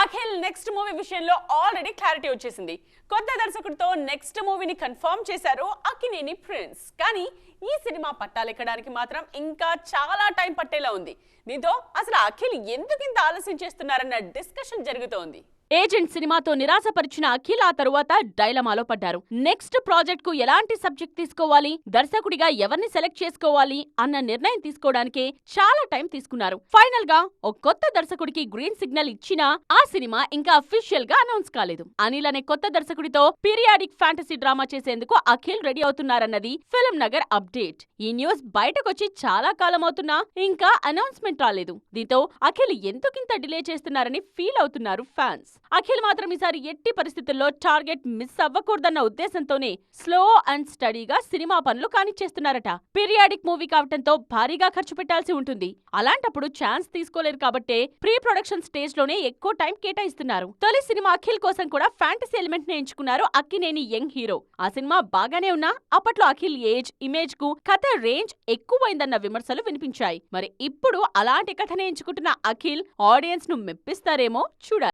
Akhil next movie విషయంలో already clarity వచ్చేసింది. కొత్త దర్శకుడితో నెక్స్ట్ మూవీని కన్ఫర్మ్ చేశారు అక్కినేని ప్రిన్స్. కానీ ఈ సినిమా పట్టాలెక్కడానికి మాత్రం ఇంకా చాలా టైం పట్టేలా ఉంది. దీంతో అసలు అఖిల్ ఎందుకు ఇంత ఆలస్యం చేస్తున్నారన్న డిస్కషన్ జరుగుతోంది. ఏజెంట్ సినిమాతో నిరాశపరిచిన అఖిల్ ఆ తరువాత డైలమాలో పడ్డారు. నెక్స్ట్ ప్రాజెక్ట్ కు ఎలాంటి సబ్జెక్ట్ తీసుకోవాలి, దర్శకుడిగా ఎవరిని సెలెక్ట్ చేసుకోవాలి అన్న నిర్ణయం తీసుకోవడానికే చాలా టైం తీసుకున్నారు. ఫైనల్ గా ఒక కొత్త దర్శకుడికి గ్రీన్ సిగ్నల్ ఇచ్చినా ఆ సినిమా ఇంకా అఫీషియల్ గా అనౌన్స్ కాలేదు. అనిల్ అనే కొత్త దర్శకుడితో పీరియాడిక్ ఫ్యాంటసీ డ్రామా చేసేందుకు అఖిల్ రెడీ అవుతున్నారన్నది ఫిల్మ్ నగర్ అప్డేట్. ఈ న్యూస్ బయటకొచ్చి చాలా కాలం అవుతున్నా ఇంకా అనౌన్స్మెంట్ రాలేదు. దీంతో అఖిల్ ఎందుకింత డిలే చేస్తున్నారని ఫీల్ అవుతున్నారు ఫ్యాన్స్. అఖిల్ మాత్రం ఈసారి ఎట్టి పరిస్థితుల్లో టార్గెట్ మిస్ అవ్వకూడదన్న ఉద్దేశంతోనే స్లో అండ్ స్టడీగా సినిమా పనులు కానిచ్చేస్తున్నారట. పీరియాడిక్ మూవీ కావటంతో భారీగా ఖర్చు పెట్టాల్సి ఉంటుంది. అలాంటప్పుడు ఛాన్స్ తీసుకోలేరు కాబట్టే ప్రీ ప్రొడక్షన్ స్టేజ్ లోనే ఎక్కువ టైం కేటాయిస్తున్నారు. తొలి సినిమా అఖిల్ కోసం కూడా ఫ్యాంటసీ ఎలిమెంట్ ని ఎంచుకున్నారు అక్కినేని యంగ్ హీరో. ఆ సినిమా బాగానే ఉన్నా అప్పట్లో అఖిల్ ఏజ్, ఇమేజ్ కు కథ రేంజ్ ఎక్కువైందన్న విమర్శలు వినిపించాయి. మరి ఇప్పుడు అలాంటి కథనే ఎంచుకుంటున్న అఖిల్ ఆడియన్స్ ను మెప్పిస్తారేమో చూడాలి.